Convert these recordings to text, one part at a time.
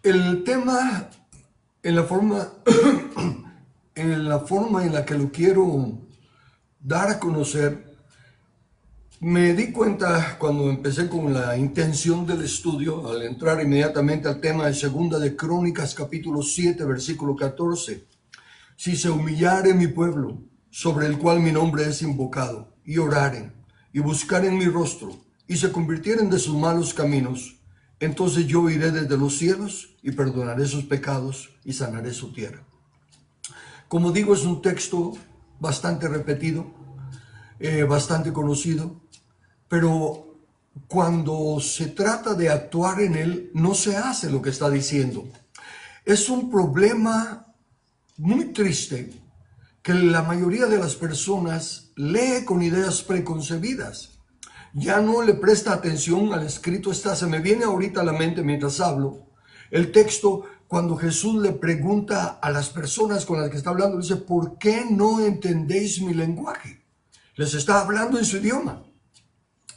El tema, en la forma, en la que lo quiero dar a conocer, me di cuenta cuando empecé con la intención del estudio, al entrar inmediatamente al tema de Segunda de Crónicas, capítulo 7, versículo 14. Si se humillare mi pueblo, sobre el cual mi nombre es invocado, y oraren, y buscaren mi rostro, y se convirtieren de sus malos caminos, entonces yo iré desde los cielos, y perdonaré sus pecados, y sanaré su tierra. Como digo, es un texto bastante repetido, bastante conocido, pero cuando se trata de actuar en él, no se hace lo que está diciendo. Es un problema muy triste que la mayoría de las personas lee con ideas preconcebidas. Ya no le presta atención al escrito. Se me viene ahorita a la mente mientras hablo, el texto cuando Jesús le pregunta a las personas con las que está hablando, dice, ¿por qué no entendéis mi lenguaje? Les está hablando en su idioma.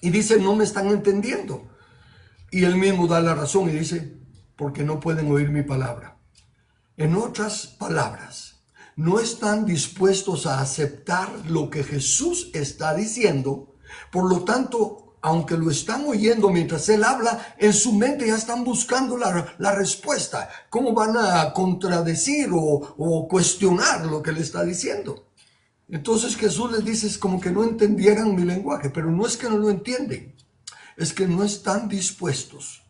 Y dice, no me están entendiendo. Y él mismo da la razón y dice, porque no pueden oír mi palabra. En otras palabras, no están dispuestos a aceptar lo que Jesús está diciendo. Por lo tanto, aunque lo están oyendo mientras él habla, en su mente ya están buscando la respuesta. ¿Cómo van a contradecir o cuestionar lo que le está diciendo? Entonces Jesús les dice, es como que no entendieran mi lenguaje, pero no es que no lo entienden, es que no están dispuestos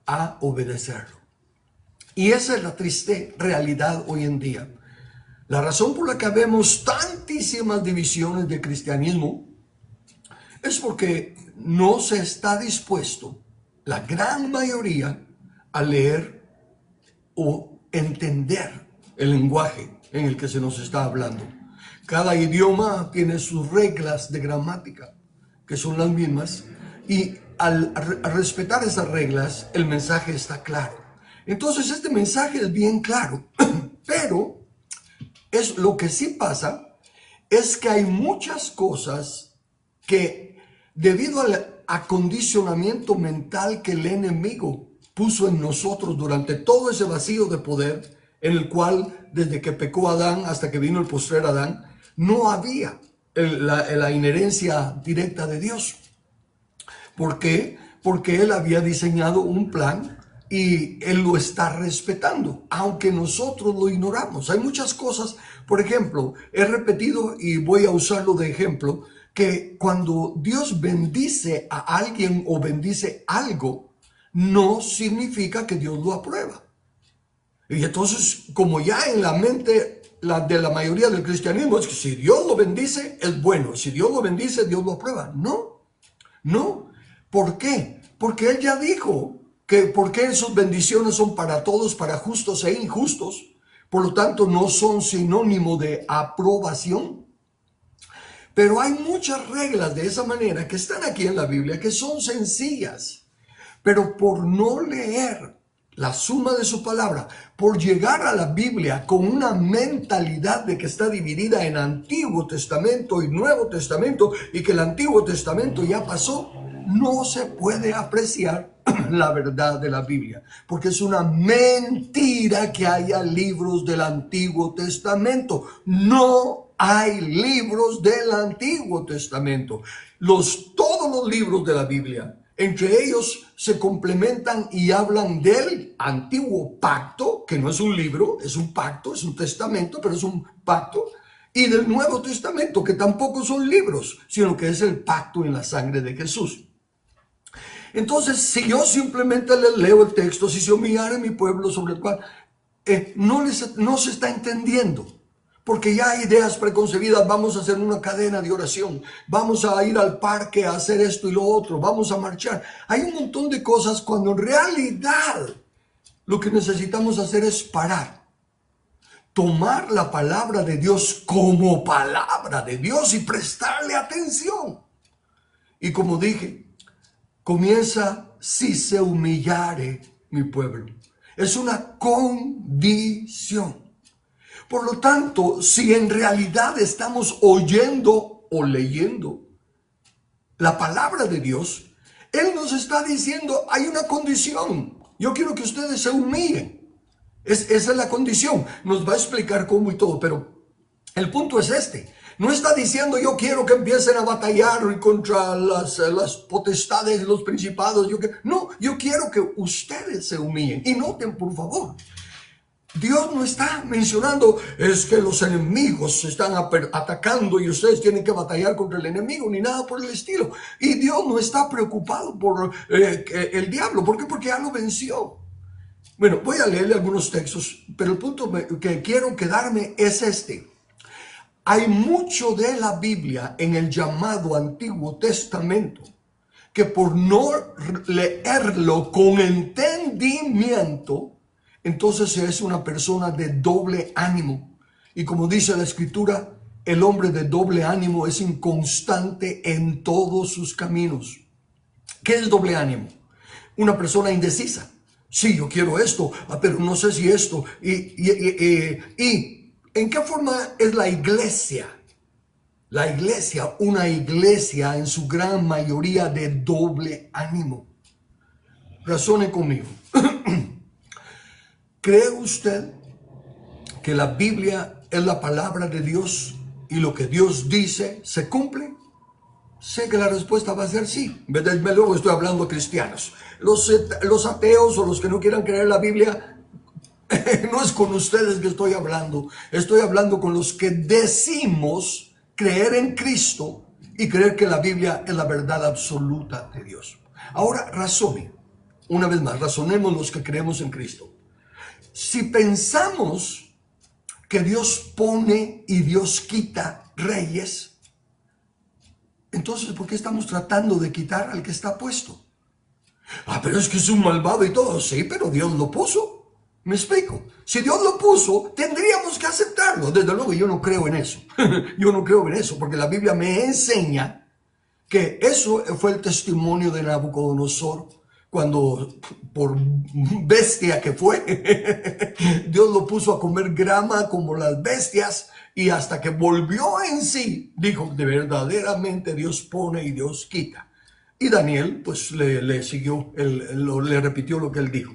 a obedecerlo. Y esa es la triste realidad hoy en día. La razón por la que vemos tantísimas divisiones de cristianismo es porque no se está dispuesto, la gran mayoría, a leer o entender el lenguaje en el que se nos está hablando. Cada idioma tiene sus reglas de gramática, que son las mismas, y al respetar esas reglas, el mensaje está claro. Entonces, este mensaje es bien claro, pero lo que sí pasa es que hay muchas cosas que, debido al acondicionamiento mental que el enemigo puso en nosotros durante todo ese vacío de poder, en el cual, desde que pecó Adán hasta que vino el postrer Adán, no había la inherencia directa de Dios. ¿Por qué? Porque Él había diseñado un plan y Él lo está respetando, aunque nosotros lo ignoramos. Hay muchas cosas, por ejemplo, he repetido y voy a usarlo de ejemplo, que cuando Dios bendice a alguien o bendice algo, no significa que Dios lo aprueba. Y entonces, como ya en la mente de la mayoría del cristianismo es que si Dios lo bendice, es bueno. Si Dios lo bendice, Dios lo aprueba. No, no. ¿Por qué? Porque Él ya dijo que porque sus bendiciones son para todos, para justos e injustos. Por lo tanto, no son sinónimo de aprobación. Pero hay muchas reglas de esa manera que están aquí en la Biblia, que son sencillas. Pero por no leer la suma de su palabra, por llegar a la Biblia con una mentalidad de que está dividida en Antiguo Testamento y Nuevo Testamento y que el Antiguo Testamento ya pasó, no se puede apreciar la verdad de la Biblia, porque es una mentira que haya libros del Antiguo Testamento. No hay libros del Antiguo Testamento. Todos los libros de la Biblia, entre ellos se complementan y hablan del antiguo pacto, que no es un libro, es un pacto, es un testamento, pero es un pacto, y del Nuevo Testamento, que tampoco son libros, sino que es el pacto en la sangre de Jesús. Entonces, si yo simplemente le leo el texto, si se humillare mi pueblo sobre el cual no se está entendiendo. Porque ya hay ideas preconcebidas, vamos a hacer una cadena de oración, vamos a ir al parque a hacer esto y lo otro, vamos a marchar. Hay un montón de cosas cuando en realidad lo que necesitamos hacer es parar. Tomar la palabra de Dios como palabra de Dios y prestarle atención. Y como dije, comienza si se humillare mi pueblo. Es una condición. Por lo tanto, si en realidad estamos oyendo o leyendo la palabra de Dios, Él nos está diciendo, hay una condición. Yo quiero que ustedes se humillen. Esa es la condición. Nos va a explicar cómo y todo, pero el punto es este. No está diciendo yo quiero que empiecen a batallar contra las potestades, los principados. No, yo quiero que ustedes se humillen. Y noten, por favor, Dios no está mencionando es que los enemigos se están atacando y ustedes tienen que batallar contra el enemigo, ni nada por el estilo. Y Dios no está preocupado por el diablo. ¿Por qué? Porque ya lo venció. Bueno, voy a leerle algunos textos, pero el punto que quiero quedarme es este. Hay mucho de la Biblia en el llamado Antiguo Testamento que por no leerlo con entendimiento, entonces se es una persona de doble ánimo. Y como dice la Escritura, el hombre de doble ánimo es inconstante en todos sus caminos. ¿Qué es doble ánimo? Una persona indecisa. Sí, yo quiero esto, pero no sé si esto. ¿Y en qué forma es la iglesia? La iglesia, una iglesia en su gran mayoría de doble ánimo. Razone conmigo. ¿Cree usted que la Biblia es la palabra de Dios y lo que Dios dice se cumple? Sé que la respuesta va a ser sí. Luego estoy hablando a cristianos. Los ateos o los que no quieran creer la Biblia, no es con ustedes que estoy hablando. Estoy hablando con los que decimos creer en Cristo y creer que la Biblia es la verdad absoluta de Dios. Ahora razone. Una vez más, razonemos los que creemos en Cristo. Si pensamos que Dios pone y Dios quita reyes, entonces ¿por qué estamos tratando de quitar al que está puesto? Pero es que es un malvado y todo. Sí, pero Dios lo puso. ¿Me explico? Si Dios lo puso, tendríamos que aceptarlo. Desde luego yo no creo en eso. Yo no creo en eso porque la Biblia me enseña que eso fue el testimonio de Nabucodonosor cuando, por bestia que fue, Dios lo puso a comer grama como las bestias y hasta que volvió en sí, dijo, de verdaderamente Dios pone y Dios quita. Y Daniel, pues, le siguió, le repitió lo que él dijo.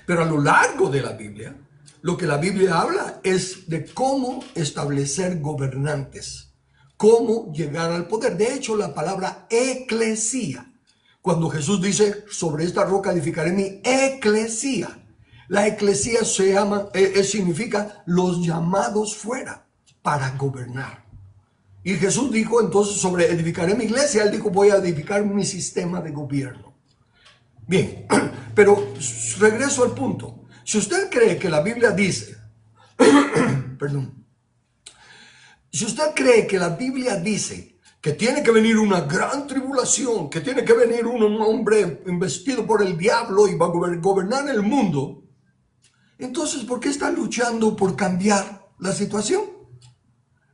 Pero a lo largo de la Biblia, lo que la Biblia habla es de cómo establecer gobernantes, cómo llegar al poder. De hecho, la palabra eclesía, cuando Jesús dice, sobre esta roca edificaré mi eclesía, la eclesía significa los llamados fuera para gobernar. Y Jesús dijo entonces sobre edificaré mi iglesia, él dijo voy a edificar mi sistema de gobierno. Bien, pero regreso al punto. Si usted cree que la Biblia dice, perdón, si usted cree que la Biblia dice que tiene que venir una gran tribulación, que tiene que venir un hombre investido por el diablo y va a gobernar el mundo, entonces ¿por qué está luchando por cambiar la situación?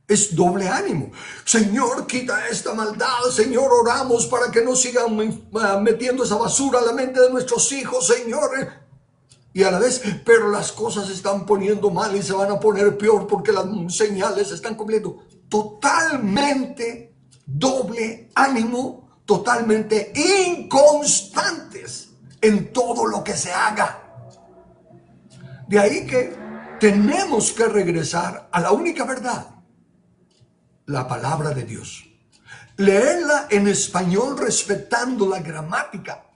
Es doble ánimo. Señor, quita esta maldad. Señor, oramos para que no sigan metiendo esa basura a la mente de nuestros hijos, Señor. Y a la vez, pero las cosas se están poniendo mal y se van a poner peor porque las señales se están cumpliendo. Totalmente doble ánimo, totalmente inconstantes en todo lo que se haga. De ahí que tenemos que regresar a la única verdad. La palabra de Dios. Leerla en español respetando la gramática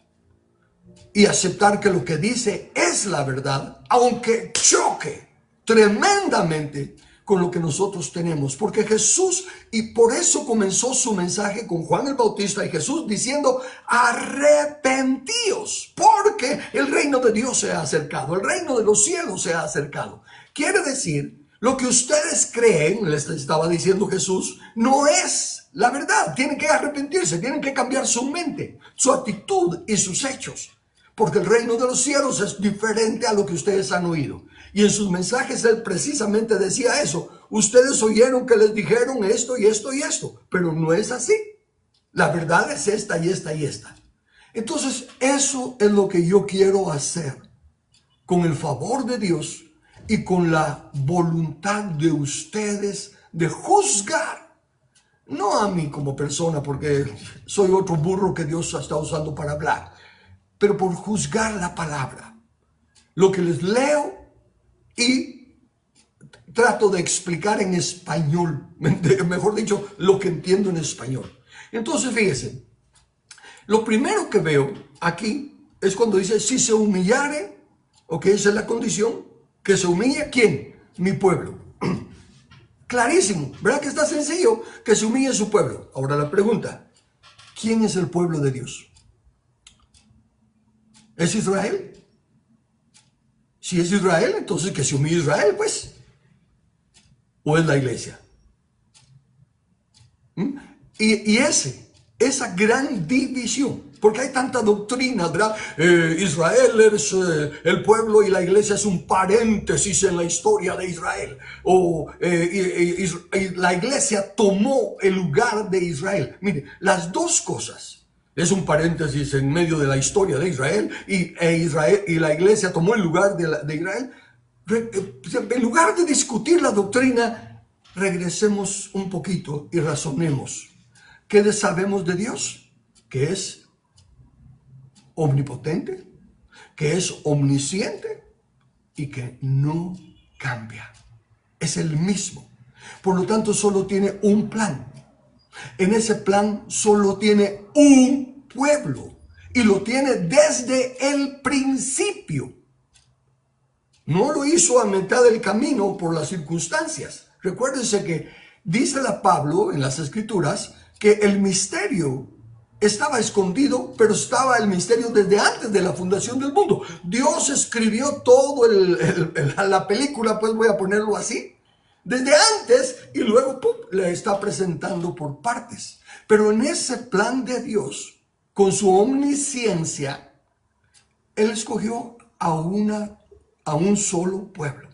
y aceptar que lo que dice es la verdad, aunque choque tremendamente con lo que nosotros tenemos. Porque Jesús, y por eso comenzó su mensaje con Juan el Bautista y Jesús diciendo, arrepentíos, porque el reino de Dios se ha acercado, el reino de los cielos se ha acercado. Quiere decir, lo que ustedes creen, les estaba diciendo Jesús, no es la verdad. Tienen que arrepentirse, tienen que cambiar su mente, su actitud y sus hechos. Porque el reino de los cielos es diferente a lo que ustedes han oído. Y en sus mensajes él precisamente decía eso. Ustedes oyeron que les dijeron esto y esto y esto, pero no es así. La verdad es esta y esta y esta. Entonces eso es lo que yo quiero hacer con el favor de Dios y con la voluntad de ustedes de juzgar, no a mí como persona, porque soy otro burro que Dios está usando para hablar, pero por juzgar la palabra. Lo que les leo y trato de explicar en español, mejor dicho, lo que entiendo en español. Entonces, fíjense, lo primero que veo aquí es cuando dice, si se humillare, ok, esa es la condición, que se humille, ¿quién? Mi pueblo. Clarísimo, ¿verdad que está sencillo? Que se humille su pueblo. Ahora la pregunta, ¿quién es el pueblo de Dios? ¿Es Israel? Si es Israel, entonces que se humille Israel, pues. ¿O es la iglesia? ¿Mm? Y esa gran división, porque hay tanta doctrina, ¿verdad? Israel es el pueblo y la iglesia es un paréntesis en la historia de Israel. O y la iglesia tomó el lugar de Israel. Mire, las dos cosas. Es un paréntesis en medio de la historia de Israel y la iglesia tomó el lugar de Israel. En lugar de discutir la doctrina, regresemos un poquito y razonemos. ¿Qué sabemos de Dios? Que es omnipotente, que es omnisciente y que no cambia. Es el mismo. Por lo tanto, solo tiene un plan. En ese plan solo tiene un pueblo y lo tiene desde el principio. No lo hizo a mitad del camino por las circunstancias. Recuérdense que dice Pablo en las Escrituras que el misterio estaba escondido, pero estaba el misterio desde antes de la fundación del mundo. Dios escribió todo la película, pues voy a ponerlo así, desde antes y luego ¡pum!, le está presentando por partes. Pero en ese plan de Dios, con su omnisciencia, Él escogió a un solo pueblo.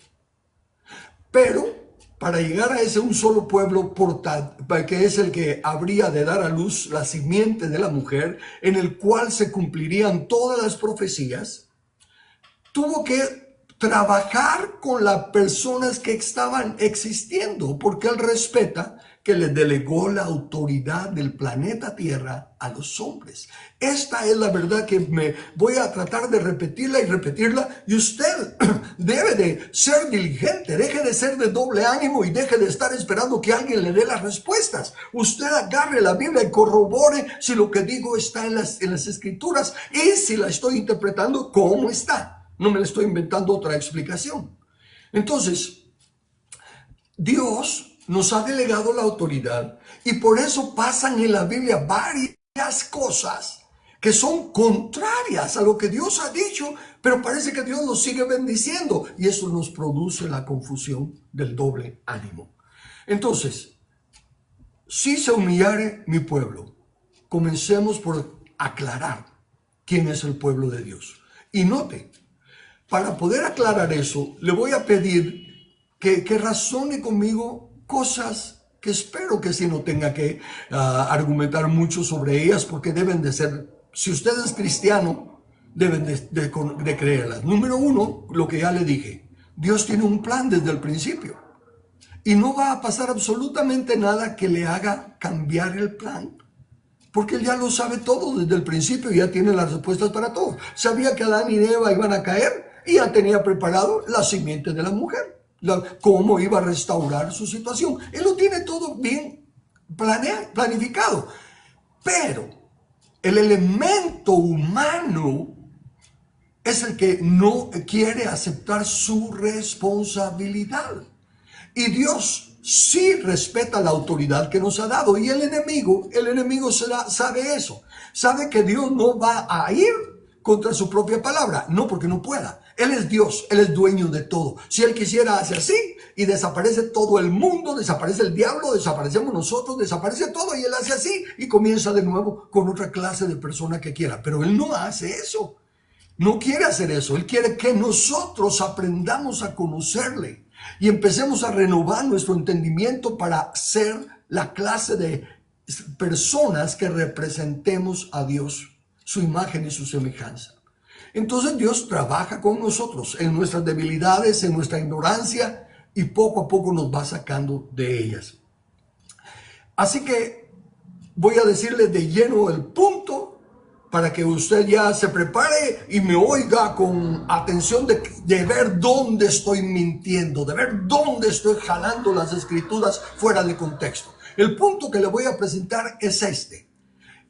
Pero para llegar a ese un solo pueblo, que es el que habría de dar a luz la simiente de la mujer, en el cual se cumplirían todas las profecías, tuvo que trabajar con las personas que estaban existiendo, porque Él respeta que le delegó la autoridad del planeta Tierra a los hombres. Esta es la verdad que me voy a tratar de repetirla y repetirla, y usted debe de ser diligente, deje de ser de doble ánimo y deje de estar esperando que alguien le dé las respuestas. Usted agarre la Biblia y corrobore si lo que digo está en las Escrituras y si la estoy interpretando como está. No me la estoy inventando otra explicación. Entonces, Dios nos ha delegado la autoridad y por eso pasan en la Biblia varias cosas que son contrarias a lo que Dios ha dicho, pero parece que Dios nos sigue bendiciendo y eso nos produce la confusión del doble ánimo. Entonces, si se humillare mi pueblo, comencemos por aclarar quién es el pueblo de Dios. Y note, para poder aclarar eso, le voy a pedir que razone conmigo cosas que espero que sí no tenga que argumentar mucho sobre ellas, porque deben de ser, si usted es cristiano, deben de creerlas. Número uno, lo que ya le dije, Dios tiene un plan desde el principio y no va a pasar absolutamente nada que le haga cambiar el plan, porque Él ya lo sabe todo desde el principio y ya tiene las respuestas para todo. Sabía que Adán y Eva iban a caer y ya tenía preparado la simiente de la mujer, cómo iba a restaurar su situación. Él lo tiene todo bien planificado. Pero el elemento humano es el que no quiere aceptar su responsabilidad. Y Dios sí respeta la autoridad que nos ha dado. Y el enemigo sabe eso. Sabe que Dios no va a ir contra su propia palabra. No porque no pueda. Él es Dios, Él es dueño de todo. Si Él quisiera, hace así y desaparece todo el mundo, desaparece el diablo, desaparecemos nosotros, desaparece todo y Él hace así y comienza de nuevo con otra clase de persona que quiera. Pero Él no hace eso. No quiere hacer eso. Él quiere que nosotros aprendamos a conocerle y empecemos a renovar nuestro entendimiento para ser la clase de personas que representemos a Dios, su imagen y su semejanza. Entonces Dios trabaja con nosotros en nuestras debilidades, en nuestra ignorancia y poco a poco nos va sacando de ellas. Así que voy a decirles de lleno el punto para que usted ya se prepare y me oiga con atención de ver dónde estoy mintiendo, de ver dónde estoy jalando las escrituras fuera de contexto. El punto que le voy a presentar es este.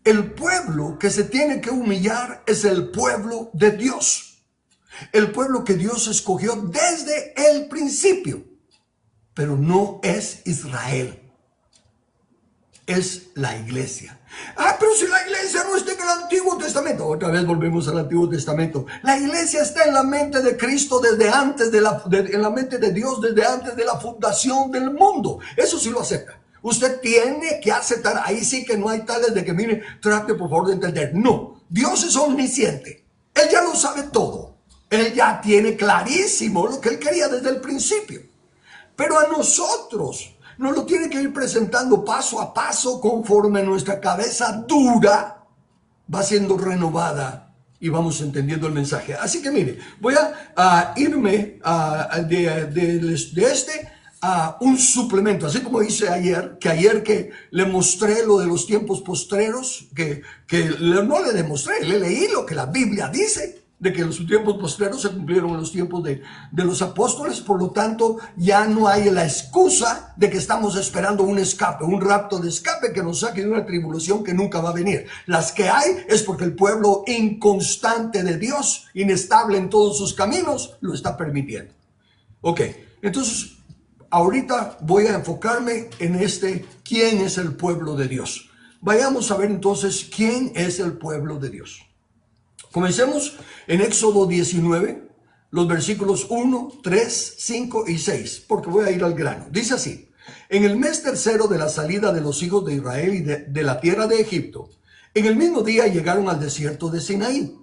El pueblo que se tiene que humillar es el pueblo de Dios. El pueblo que Dios escogió desde el principio. Pero no es Israel. Es la iglesia. Pero si la iglesia no está en el Antiguo Testamento. Otra vez volvemos al Antiguo Testamento. La iglesia está en la mente de Cristo desde antes en la mente de Dios desde antes de la fundación del mundo. Eso sí lo acepta. Usted tiene que aceptar. Ahí sí que no hay tales de que, mire, trate por favor de entender. No, Dios es omnisciente. Él ya lo sabe todo. Él ya tiene clarísimo lo que Él quería desde el principio. Pero a nosotros nos lo tiene que ir presentando paso a paso conforme nuestra cabeza dura va siendo renovada y vamos entendiendo el mensaje. Así que mire, voy a irme de a un suplemento, así como hice ayer, que le mostré lo de los tiempos postreros, no le demostré, le leí lo que la Biblia dice, de que los tiempos postreros se cumplieron en los tiempos de los apóstoles. Por lo tanto, ya no hay la excusa de que estamos esperando un escape, un rapto de escape que nos saque de una tribulación que nunca va a venir. Las que hay es porque el pueblo inconstante de Dios, inestable en todos sus caminos, lo está permitiendo. Ok, entonces ahorita voy a enfocarme en ¿quién es el pueblo de Dios? Vayamos a ver entonces quién es el pueblo de Dios. Comencemos en Éxodo 19, los versículos 1, 3, 5 y 6, porque voy a ir al grano. Dice así: en el mes tercero de la salida de los hijos de Israel y de la tierra de Egipto, en el mismo día llegaron al desierto de Sinaí.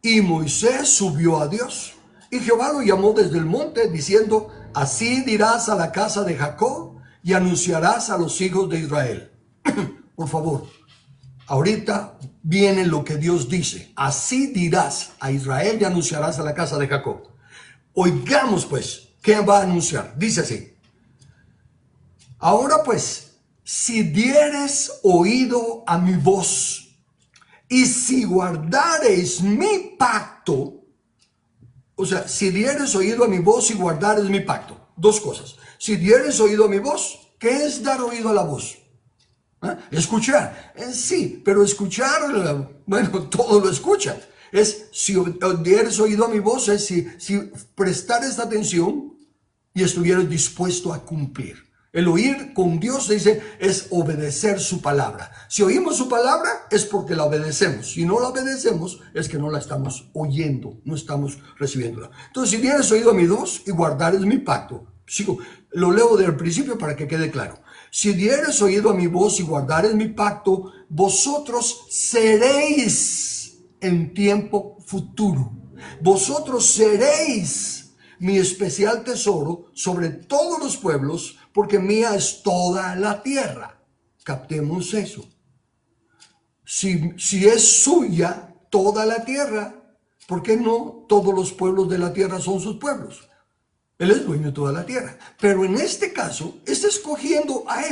Y Moisés subió a Dios, y Jehová lo llamó desde el monte, diciendo: así dirás a la casa de Jacob y anunciarás a los hijos de Israel. Por favor, ahorita viene lo que Dios dice. Así dirás a Israel y anunciarás a la casa de Jacob. Oigamos pues, ¿qué va a anunciar? Dice así: ahora pues, si dieres oído a mi voz, y si guardareis mi pacto, o sea, si dieres oído a mi voz y guardares mi pacto. Dos cosas. Si dieres oído a mi voz, ¿qué es dar oído a la voz? Escuchar, sí, pero escuchar, bueno, todo lo escuchan. Si dieres oído a mi voz, es si prestares atención y estuvieras dispuesto a cumplir. El oír con Dios, dice, es obedecer su palabra. Si oímos su palabra, es porque la obedecemos. Si no la obedecemos, es que no la estamos oyendo, no estamos recibiéndola. Entonces, si dieres oído a mi voz y guardares mi pacto, lo leo del principio para que quede claro. Si dieres oído a mi voz y guardares mi pacto, vosotros seréis en tiempo futuro. Vosotros seréis mi especial tesoro sobre todos los pueblos, porque mía es toda la tierra. Captemos eso. Si es suya toda la tierra, ¿por qué no todos los pueblos de la tierra son sus pueblos? Él es dueño de toda la tierra. Pero en este caso, está escogiendo a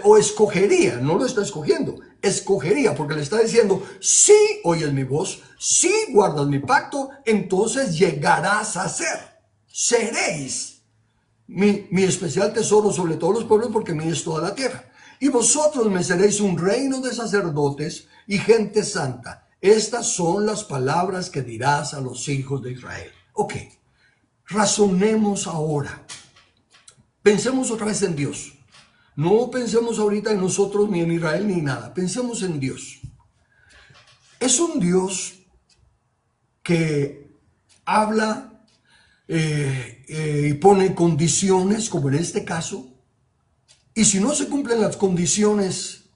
o escogería, no lo está escogiendo, escogería, porque le está diciendo: si oyes mi voz, si guardas mi pacto, entonces llegarás a ser, seréis mi especial tesoro sobre todos los pueblos, porque mía es toda la tierra. Y vosotros me seréis un reino de sacerdotes y gente santa. Estas son las palabras que dirás a los hijos de Israel. Ok. Razonemos ahora. Pensemos otra vez en Dios. No pensemos ahorita en nosotros, ni en Israel, ni nada. Pensemos en Dios. Es un Dios que habla y pone condiciones, como en este caso. Y si no se cumplen las condiciones,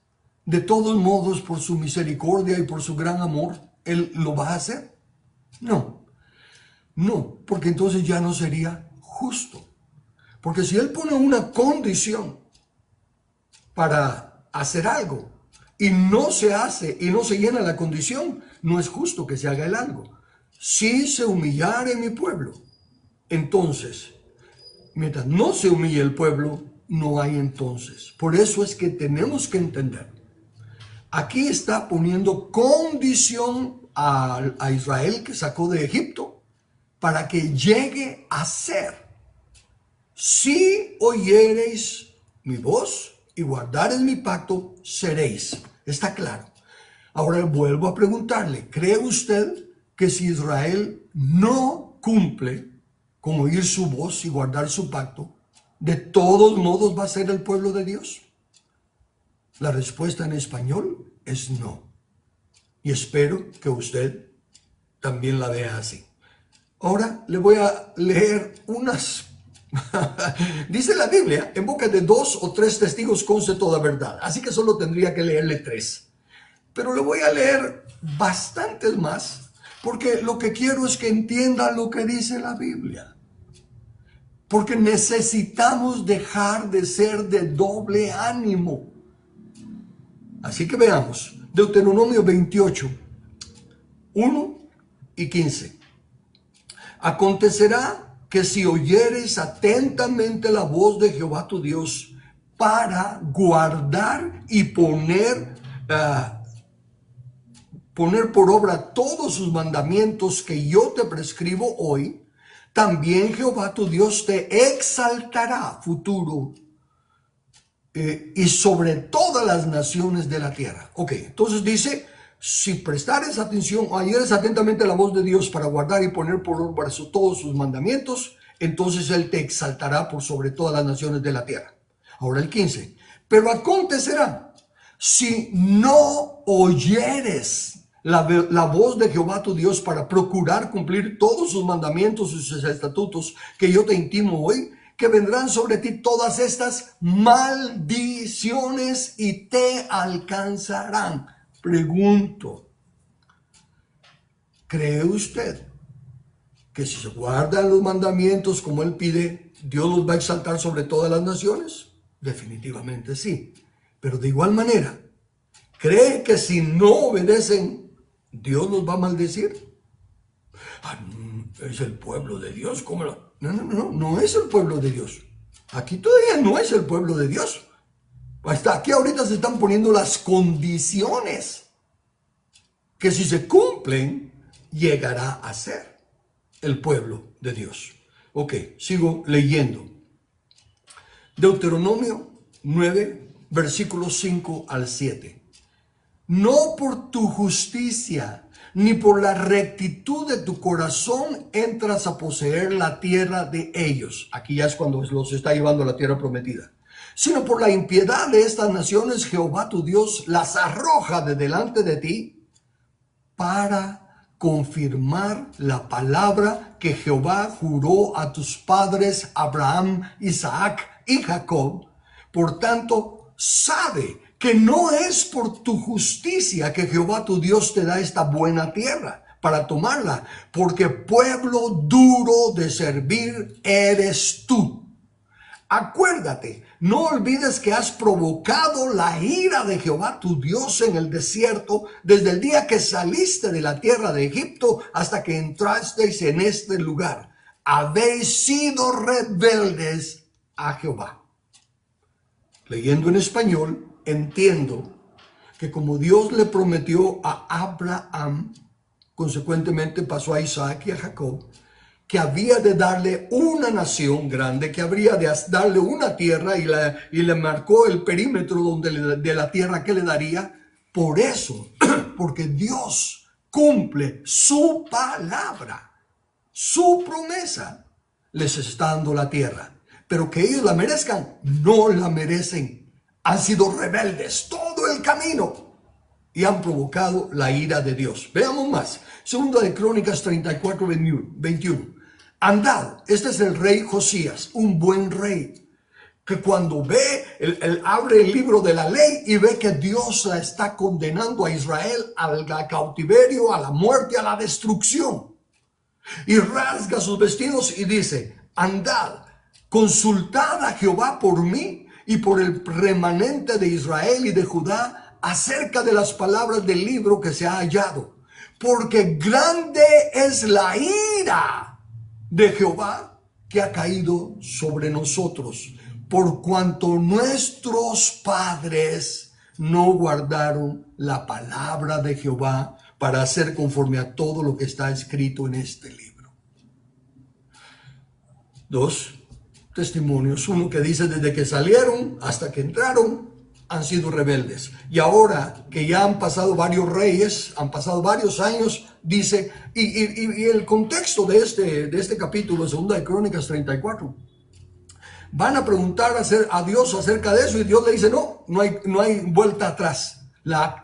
de todos modos, por su misericordia y por su gran amor, Él lo va a hacer. No. No, porque entonces ya no sería justo. Porque si Él pone una condición para hacer algo y no se hace y no se llena la condición, no es justo que se haga el algo. Si se humillare mi pueblo, entonces, mientras no se humille el pueblo, no hay entonces. Por eso es que tenemos que entender Aquí está poniendo condición a Israel que sacó de Egipto para que llegue a ser: si oyereis mi voz y guardareis mi pacto, seréis. Está claro. Ahora vuelvo a preguntarle, ¿cree usted que si Israel no cumple con oír su voz y guardar su pacto, de todos modos va a ser el pueblo de Dios? La respuesta en español es no. Y espero que usted también la vea así. Ahora le voy a leer unas... Dice la Biblia, en boca de 2 o 3 testigos conste toda verdad. Así que solo tendría que leerle 3. Pero le voy a leer bastantes más, porque lo que quiero es que entienda lo que dice la Biblia. Porque necesitamos dejar de ser de doble ánimo. Así que veamos, Deuteronomio 28, 1 y 15. Acontecerá que si oyeres atentamente la voz de Jehová tu Dios para guardar y poner por obra todos sus mandamientos que yo te prescribo hoy, también Jehová tu Dios te exaltará, futuro, y sobre todas las naciones de la tierra. Ok, entonces dice, si prestares atención o oyeres atentamente la voz de Dios para guardar y poner por obra todos sus mandamientos, entonces Él te exaltará por sobre todas las naciones de la tierra. Ahora el 15. Pero acontecerá, si no oyeres la voz de Jehová tu Dios para procurar cumplir todos sus mandamientos y sus estatutos que yo te intimo hoy, que vendrán sobre ti todas estas maldiciones y te alcanzarán. Pregunto, ¿cree usted que si se guardan los mandamientos como Él pide, Dios los va a exaltar sobre todas las naciones? Definitivamente sí. Pero de igual manera, ¿cree que si no obedecen, Dios los va a maldecir? Es el pueblo de Dios, ¿cómo lo? No es el pueblo de Dios. Aquí todavía no es el pueblo de Dios. Hasta aquí ahorita se están poniendo las condiciones que si se cumplen, llegará a ser el pueblo de Dios. Ok, sigo leyendo. Deuteronomio 9, versículos 5 al 7. No por tu justicia ni por la rectitud de tu corazón entras a poseer la tierra de ellos. Aquí ya es cuando los está llevando a la tierra prometida. Sino por la impiedad de estas naciones, Jehová tu Dios las arroja de delante de ti para confirmar la palabra que Jehová juró a tus padres Abraham, Isaac y Jacob. Por tanto, sabe que no es por tu justicia que Jehová tu Dios te da esta buena tierra para tomarla, porque pueblo duro de servir eres tú. Acuérdate, no olvides que has provocado la ira de Jehová tu Dios en el desierto desde el día que saliste de la tierra de Egipto hasta que entrasteis en este lugar. Habéis sido rebeldes a Jehová. Leyendo en español, entiendo que como Dios le prometió a Abraham, consecuentemente pasó a Isaac y a Jacob, que había de darle una nación grande, que habría de darle una tierra y le marcó el perímetro de la tierra que le daría. Por eso, porque Dios cumple su palabra, su promesa, les está dando la tierra. Pero que ellos la merezcan, no la merecen. Han sido rebeldes todo el camino y han provocado la ira de Dios. Veamos más. Segunda de Crónicas 34, 21. Andad, este es el rey Josías, un buen rey, que cuando ve, abre el libro de la ley y ve que Dios la está condenando a Israel al cautiverio, a la muerte, a la destrucción. Y rasga sus vestidos y dice, andad, consultad a Jehová por mí y por el remanente de Israel y de Judá acerca de las palabras del libro que se ha hallado. Porque grande es la ira de Jehová que ha caído sobre nosotros, por cuanto nuestros padres no guardaron la palabra de Jehová para hacer conforme a todo lo que está escrito en este libro. Dos testimonios. Uno que dice desde que salieron hasta que entraron han sido rebeldes. Y ahora que ya han pasado varios reyes, han pasado varios años, dice, y el contexto de este capítulo, 2 de Crónicas 34, van a preguntar a Dios acerca de eso y Dios le dice, no hay vuelta atrás.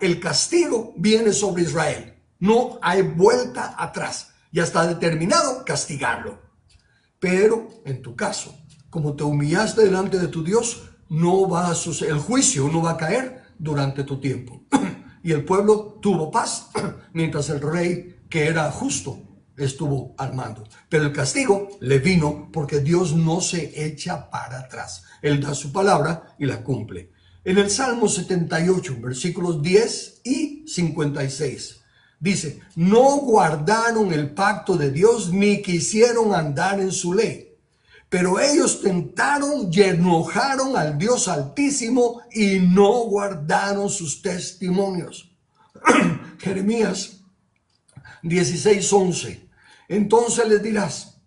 El castigo viene sobre Israel. No hay vuelta atrás. Ya está determinado castigarlo. Pero en tu caso, como te humillaste delante de tu Dios, no va a suceder, el juicio no va a caer durante tu tiempo. Y el pueblo tuvo paz mientras el rey, que era justo, estuvo al mando. Pero el castigo le vino porque Dios no se echa para atrás. Él da su palabra y la cumple. En el Salmo 78, versículos 10 y 56, dice, no guardaron el pacto de Dios ni quisieron andar en su ley. Pero ellos tentaron y enojaron al Dios Altísimo y no guardaron sus testimonios. Jeremías 16:11. Entonces les dirás,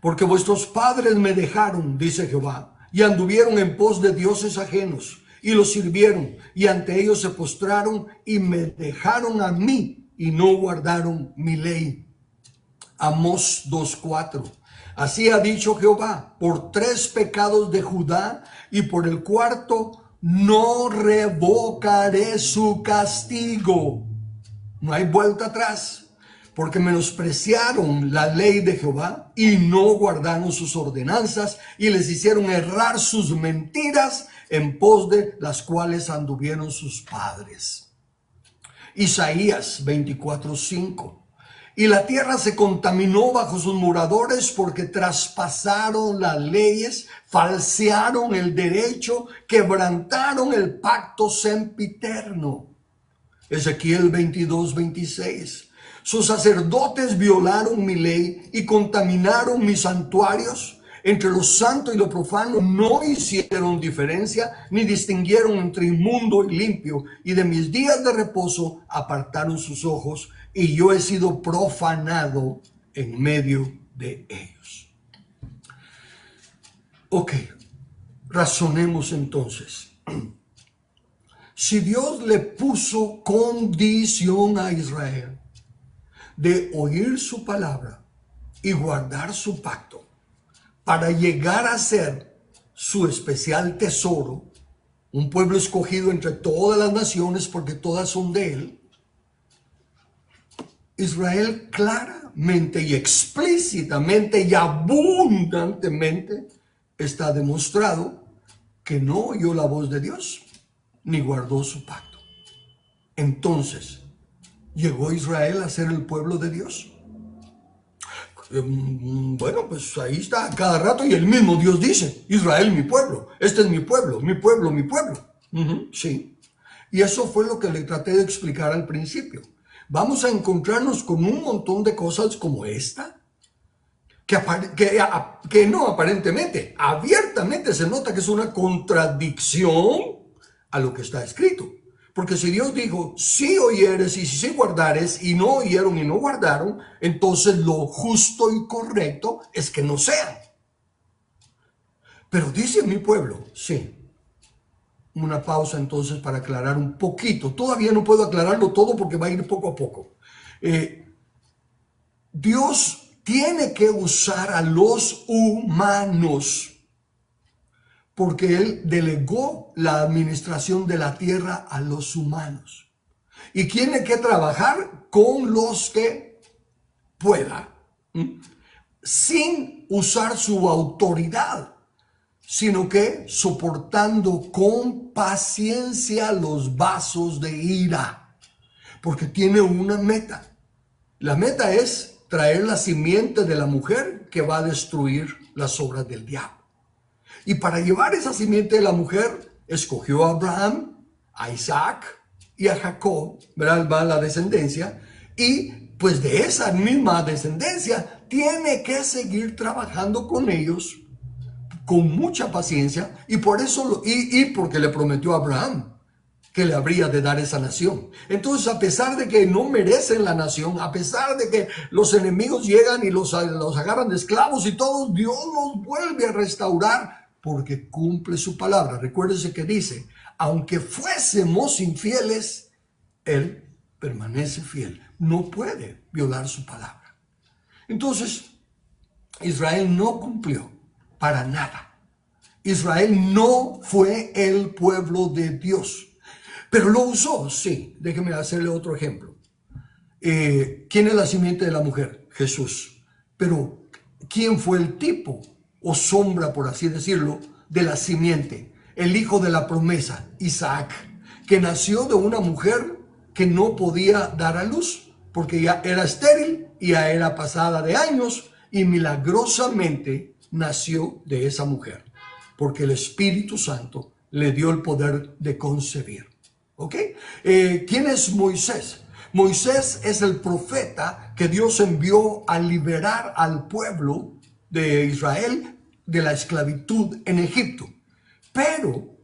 porque vuestros padres me dejaron, dice Jehová, y anduvieron en pos de dioses ajenos, y los sirvieron, y ante ellos se postraron, y me dejaron a mí, y no guardaron mi ley. Amós 2:4. Así ha dicho Jehová, por 3 pecados de Judá, y por el 4 no revocaré su castigo. No hay vuelta atrás, porque menospreciaron la ley de Jehová y no guardaron sus ordenanzas y les hicieron errar sus mentiras en pos de las cuales anduvieron sus padres. Isaías 24:5. Y la tierra se contaminó bajo sus moradores porque traspasaron las leyes, falsearon el derecho, quebrantaron el pacto sempiterno. Ezequiel 22:26. Sus sacerdotes violaron mi ley y contaminaron mis santuarios. Entre lo santo y lo profano no hicieron diferencia, ni distinguieron entre inmundo y limpio, y de mis días de reposo apartaron sus ojos, y yo he sido profanado en medio de ellos. Ok, razonemos entonces. Si Dios le puso condición a Israel de oír su palabra y guardar su pacto para llegar a ser su especial tesoro, un pueblo escogido entre todas las naciones porque todas son de él, Israel claramente y explícitamente y abundantemente está demostrado que no oyó la voz de Dios ni guardó su pacto. Entonces, ¿llegó Israel a ser el pueblo de Dios? Bueno, pues ahí está cada rato y el mismo Dios dice, Israel mi pueblo, este es mi pueblo, mi pueblo, mi pueblo. Sí, y eso fue lo que le traté de explicar al principio. Vamos a encontrarnos con un montón de cosas como esta, que no aparentemente, abiertamente se nota que es una contradicción a lo que está escrito. Porque si Dios dijo, si oyeres y si guardares, y no oyeron y no guardaron, entonces lo justo y correcto es que no sean. Pero dice mi pueblo, sí. Una pausa entonces para aclarar un poquito. Todavía no puedo aclararlo todo porque va a ir poco a poco. Dios tiene que usar a los humanos porque Él delegó la administración de la tierra a los humanos. Y tiene que trabajar con los que pueda, sin usar su autoridad, sino que soportando con paciencia los vasos de ira, porque tiene una meta. La meta es traer la simiente de la mujer que va a destruir las obras del diablo. Y para llevar esa simiente de la mujer, escogió a Abraham, a Isaac y a Jacob, ¿verdad? Va la descendencia, y pues de esa misma descendencia tiene que seguir trabajando con ellos con mucha paciencia, y por eso y porque le prometió a Abraham que le habría de dar esa nación. Entonces, a pesar de que no merecen la nación, a pesar de que los enemigos llegan y los agarran de esclavos y todo, Dios los vuelve a restaurar porque cumple su palabra. Recuérdese que dice, aunque fuésemos infieles, Él permanece fiel. No puede violar su palabra. Entonces, Israel no cumplió para nada. Israel no fue el pueblo de Dios. Pero lo usó, sí. Déjeme hacerle otro ejemplo. ¿Quién es la simiente de la mujer? Jesús. Pero, ¿quién fue el tipo o sombra, por así decirlo, de la simiente? El hijo de la promesa, Isaac, que nació de una mujer que no podía dar a luz, porque ya era estéril y ya era pasada de años, y milagrosamente nació de esa mujer, porque el Espíritu Santo le dio el poder de concebir. ¿Ok? ¿Quién es Moisés? Moisés es el profeta que Dios envió a liberar al pueblo de Israel de la esclavitud en Egipto. Pero,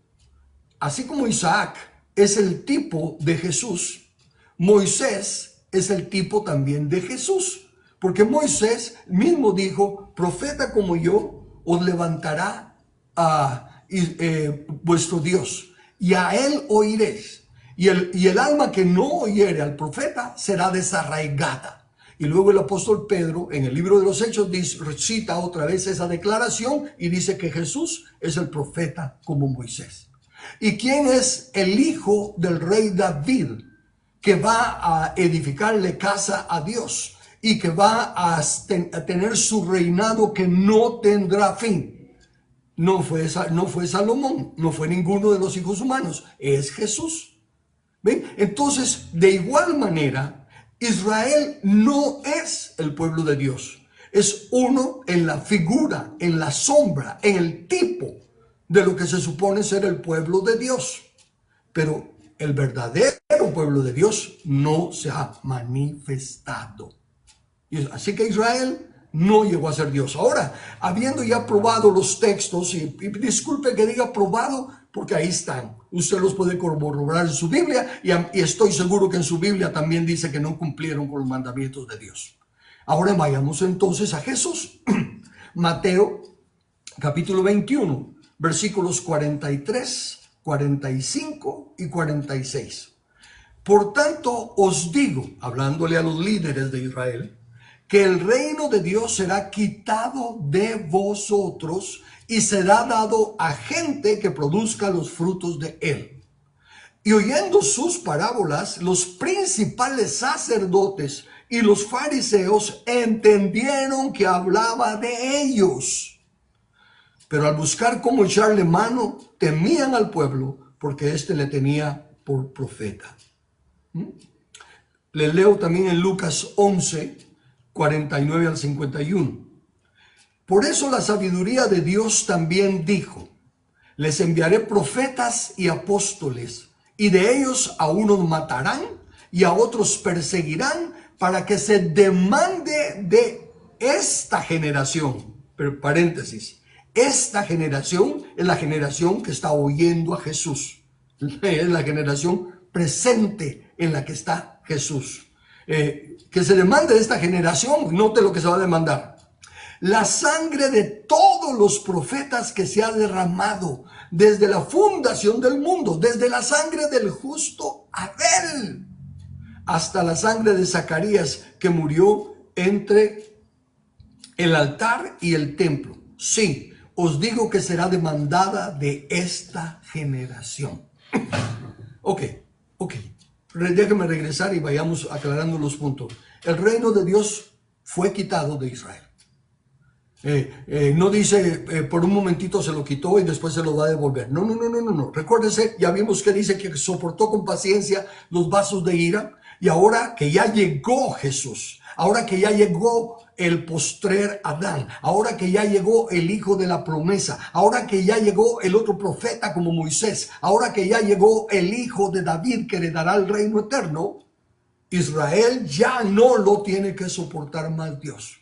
así como Isaac es el tipo de Jesús, Moisés es el tipo también de Jesús. Porque Moisés mismo dijo, profeta como yo os levantará vuestro Dios, y a él oiréis. Y el alma que no oyere al profeta será desarraigada. Y luego el apóstol Pedro en el libro de los Hechos cita otra vez esa declaración y dice que Jesús es el profeta como Moisés. ¿Y quién es el hijo del rey David que va a edificarle casa a Dios y que va a tener su reinado que no tendrá fin? No fue Salomón, no fue ninguno de los hijos humanos, es Jesús. ¿Ven? Entonces, de igual manera, Israel no es el pueblo de Dios. Es uno en la figura, en la sombra, en el tipo de lo que se supone ser el pueblo de Dios. Pero el verdadero pueblo de Dios no se ha manifestado. Así que Israel no llegó a ser Dios. Ahora, habiendo ya probado los textos, y disculpe que diga probado, porque ahí están. Usted los puede corroborar en su Biblia y estoy seguro que en su Biblia también dice que no cumplieron con los mandamientos de Dios. Ahora vayamos entonces a Jesús. Mateo capítulo 21, versículos 43, 45 y 46. Por tanto os digo, hablándole a los líderes de Israel, que el reino de Dios será quitado de vosotros y será dado a gente que produzca los frutos de él. Y oyendo sus parábolas, los principales sacerdotes y los fariseos entendieron que hablaba de ellos. Pero al buscar cómo echarle mano, temían al pueblo, porque éste le tenía por profeta. Le leo también en Lucas 11, 49 al 51. Por eso la sabiduría de Dios también dijo, les enviaré profetas y apóstoles, y de ellos a unos matarán y a otros perseguirán, para que se demande de esta generación. Pero paréntesis, esta generación es la generación que está oyendo a Jesús. Es la generación presente en la que está Jesús. Que se demande de esta generación, note lo que se va a demandar. La sangre de todos los profetas que se ha derramado desde la fundación del mundo, desde la sangre del justo Abel hasta la sangre de Zacarías que murió entre el altar y el templo. Sí, os digo que será demandada de esta generación. Ok. Déjeme regresar y vayamos aclarando los puntos. El reino de Dios fue quitado de Israel. No dice por un momentito se lo quitó y después se lo va a devolver. No. Recuérdese, ya vimos que dice que soportó con paciencia los vasos de ira. Y ahora que ya llegó Jesús, ahora que ya llegó el postrer Adán, ahora que ya llegó el hijo de la promesa, ahora que ya llegó el otro profeta como Moisés, ahora que ya llegó el hijo de David que heredará el reino eterno, Israel ya no lo tiene que soportar más Dios.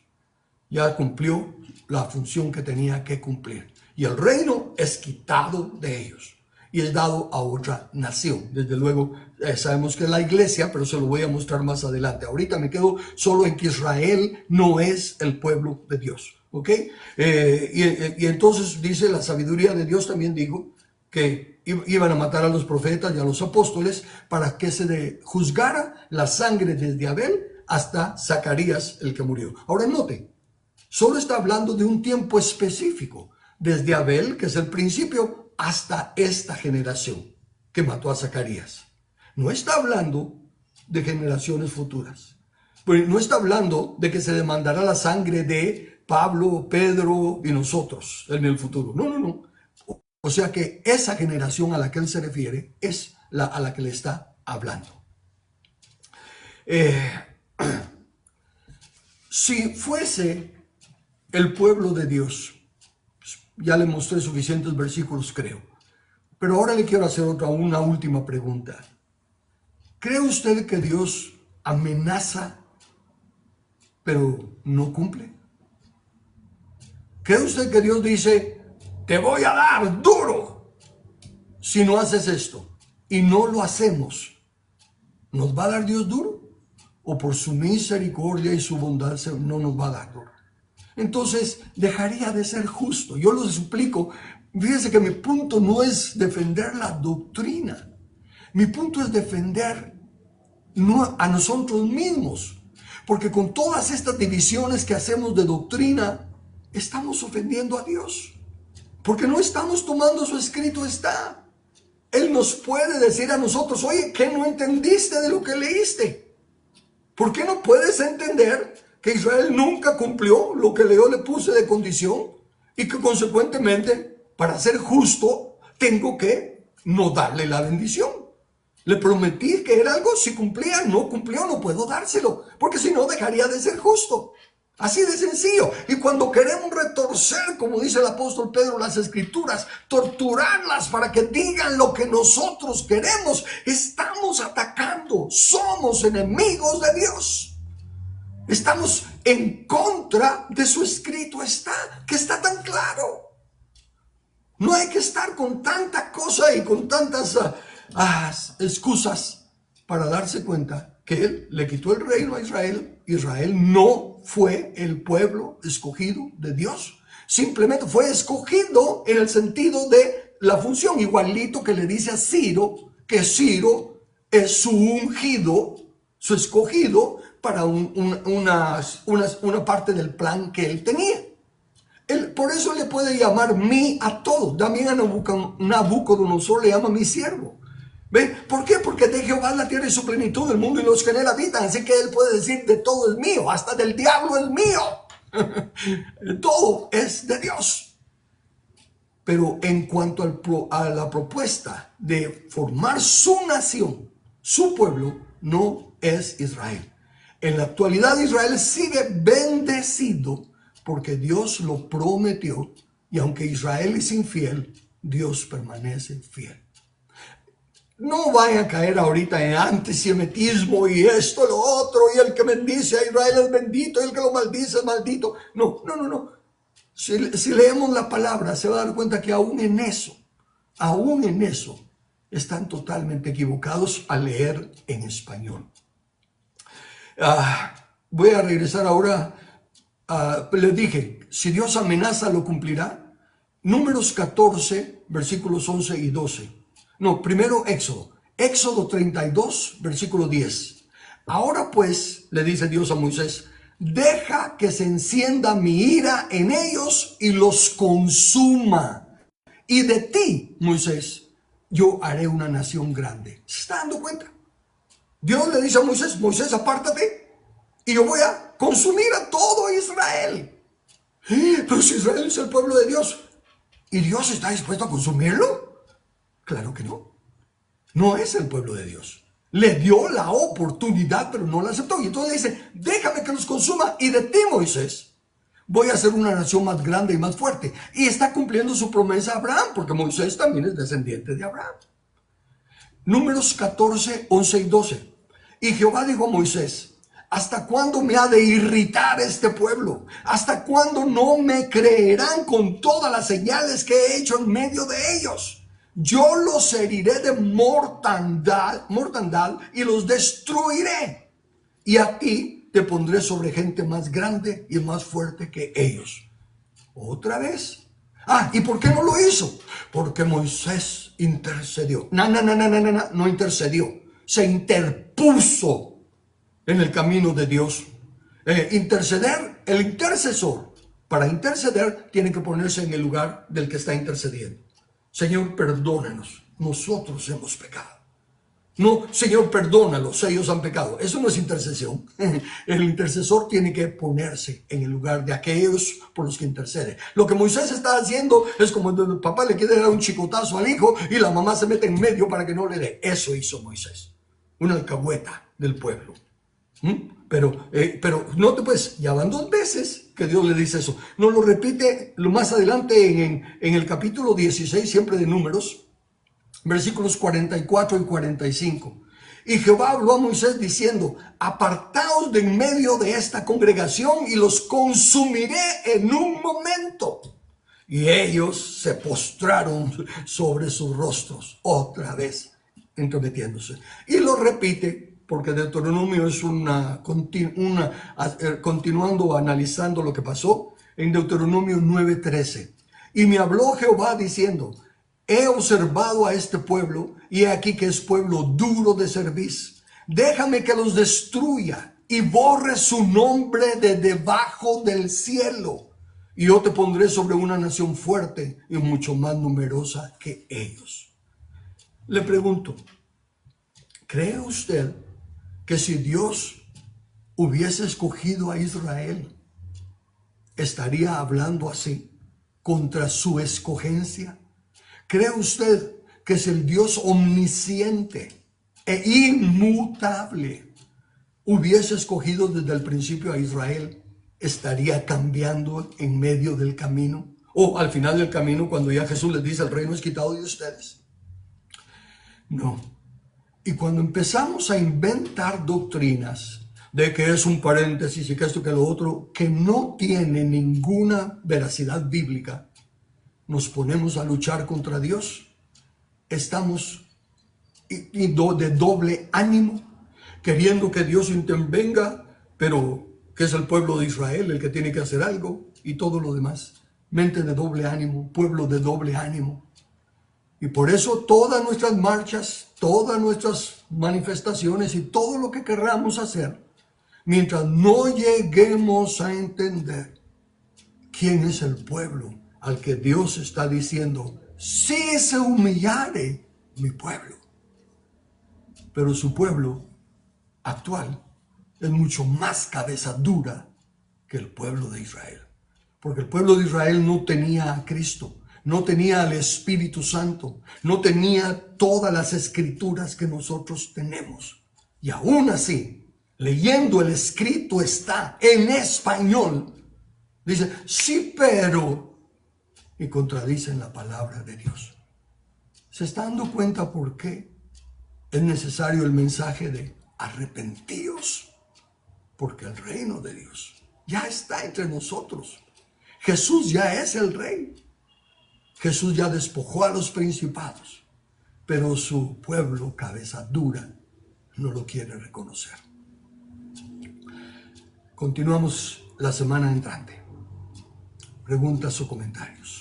Ya cumplió la función que tenía que cumplir. Y el reino es quitado de ellos. y es dado a otra nación. Desde luego sabemos que es la iglesia, pero se lo voy a mostrar más adelante. Ahorita me quedo solo en que Israel no es el pueblo de Dios. ¿Ok? Y entonces dice, la sabiduría de Dios también dijo que iban a matar a los profetas y a los apóstoles para que se juzgara la sangre desde Abel hasta Zacarías, el que murió. Ahora note, solo está hablando de un tiempo específico, desde Abel, que es el principio, hasta esta generación que mató a Zacarías. No está hablando de generaciones futuras. Pero no está hablando de que se demandará la sangre de Pablo, Pedro y nosotros en el futuro. No, no, no. O sea que esa generación a la que él se refiere es a la que le está hablando. Si fuese el pueblo de Dios, ya le mostré suficientes versículos, creo. Pero ahora le quiero hacer una última pregunta. ¿Cree usted que Dios amenaza, pero no cumple? ¿Cree usted que Dios dice, te voy a dar duro si no haces esto? Y no lo hacemos. ¿Nos va a dar Dios duro? ¿O por su misericordia y su bondad no nos va a dar duro? Entonces dejaría de ser justo. Yo lo explico. Fíjense que mi punto no es defender la doctrina. Mi punto es defender a nosotros mismos. Porque con todas estas divisiones que hacemos de doctrina, estamos ofendiendo a Dios. Porque no estamos tomando su escrito está. Él nos puede decir a nosotros, oye, ¿qué no entendiste de lo que leíste? ¿Por qué no puedes entender que Israel nunca cumplió lo que yo le puse de condición? Y que consecuentemente, para ser justo, tengo que no darle la bendición. Le prometí que era algo, si cumplía, no cumplió, no puedo dárselo, porque si no dejaría de ser justo. Así de sencillo. Y cuando queremos retorcer, como dice el apóstol Pedro, las escrituras, torturarlas para que digan lo que nosotros queremos, estamos atacando, somos enemigos de Dios. Estamos en contra de su escrito que está tan claro. No hay que estar con tanta cosa y con tantas excusas para darse cuenta que él le quitó el reino a Israel. Israel no fue el pueblo escogido de Dios. Simplemente fue escogido en el sentido de la función, igualito que le dice a Ciro, que Ciro es su ungido, su escogido para una parte del plan que él tenía. Por eso le puede llamar mí a todos. También a Nabucodonosor le llama mi siervo. ¿Ven? ¿Por qué? Porque de Jehová la tierra y su plenitud, el mundo y los que en él habitan. Así que él puede decir, de todo es mío, hasta del diablo es mío. Todo es de Dios. Pero en cuanto a la propuesta de formar su nación, su pueblo, no es Israel. En la actualidad Israel sigue bendecido porque Dios lo prometió. Y aunque Israel es infiel, Dios permanece fiel. No vayan a caer ahorita en antisemitismo y esto, lo otro, y el que bendice a Israel es bendito y el que lo maldice es maldito. No, no, no, no. Si leemos la palabra, se va a dar cuenta que aún en eso, están totalmente equivocados al leer en español. Voy a regresar ahora. Les dije, si Dios amenaza, lo cumplirá. Números 14, versículos 11 y 12. No, primero Éxodo 32, versículo 10. Ahora pues, le dice Dios a Moisés, deja que se encienda mi ira en ellos y los consuma. Y de ti, Moisés, yo haré una nación grande. ¿Se está dando cuenta? Dios le dice a Moisés, Moisés, apártate y yo voy a consumir a todo Israel. Pero si Israel es el pueblo de Dios, ¿y Dios está dispuesto a consumirlo? Claro que no. No es el pueblo de Dios. Le dio la oportunidad, pero no la aceptó. Y entonces le dice, déjame que los consuma. Y de ti, Moisés, voy a hacer una nación más grande y más fuerte. Y está cumpliendo su promesa a Abraham, porque Moisés también es descendiente de Abraham. Números 14, 11 y 12. Y Jehová dijo a Moisés, ¿hasta cuándo me ha de irritar este pueblo? ¿Hasta cuándo no me creerán con todas las señales que he hecho en medio de ellos? yo los heriré de mortandad y los destruiré. Y a ti te pondré sobre gente más grande y más fuerte que ellos. Otra vez. ¿Y por qué no lo hizo? Porque Moisés intercedió. No intercedió. Se interpuso en el camino de Dios. Interceder, el intercesor, para interceder tiene que ponerse en el lugar del que está intercediendo. Señor, perdónanos, nosotros hemos pecado. No, Señor, perdónalos, ellos han pecado. Eso no es intercesión. El intercesor tiene que ponerse en el lugar de aquellos por los que intercede. Lo que Moisés está haciendo es como cuando el papá le quiere dar un chicotazo al hijo y la mamá se mete en medio para que no le dé. Eso hizo Moisés, una alcahueta del pueblo. Pero note pues, ya van 2 veces que Dios le dice eso. No lo repite lo más adelante en el capítulo 16, siempre de Números, versículos 44 y 45. Y Jehová habló a Moisés diciendo: apartaos de en medio de esta congregación y los consumiré en un momento. Y ellos se postraron sobre sus rostros, otra vez entrometiéndose. Y lo repite porque Deuteronomio es continuando analizando lo que pasó en Deuteronomio 9:13. Y me habló Jehová diciendo: he observado a este pueblo, y he aquí que es pueblo duro de cerviz. Déjame que los destruya y borre su nombre de debajo del cielo. Y yo te pondré sobre una nación fuerte y mucho más numerosa que ellos. Le pregunto, ¿cree usted que si Dios hubiese escogido a Israel, estaría hablando así contra su escogencia? ¿Cree usted que si el Dios omnisciente e inmutable hubiese escogido desde el principio a Israel, estaría cambiando en medio del camino? O al final del camino, cuando ya Jesús les dice: el reino es quitado de ustedes. No. Y cuando empezamos a inventar doctrinas de que es un paréntesis y que esto, que lo otro, que no tiene ninguna veracidad bíblica, nos ponemos a luchar contra Dios. Estamos de doble ánimo, queriendo que Dios intervenga, pero que es el pueblo de Israel el que tiene que hacer algo, y todo lo demás. Mente de doble ánimo, pueblo de doble ánimo. Y por eso todas nuestras marchas, todas nuestras manifestaciones y todo lo que querramos hacer, mientras no lleguemos a entender quién es el pueblo al que Dios está diciendo: si se humillare mi pueblo. Pero su pueblo actual es mucho más cabeza dura que el pueblo de Israel. Porque el pueblo de Israel no tenía a Cristo, no tenía al Espíritu Santo, no tenía todas las escrituras que nosotros tenemos. Y aún así, leyendo el escrito está en español, dice: sí, pero, y contradicen la palabra de Dios. ¿Se está dando cuenta por qué es necesario el mensaje de arrepentíos? Porque el reino de Dios ya está entre nosotros. Jesús ya es el rey. Jesús ya despojó a los principados, pero su pueblo, cabeza dura, no lo quiere reconocer. Continuamos la semana entrante. Preguntas o comentarios.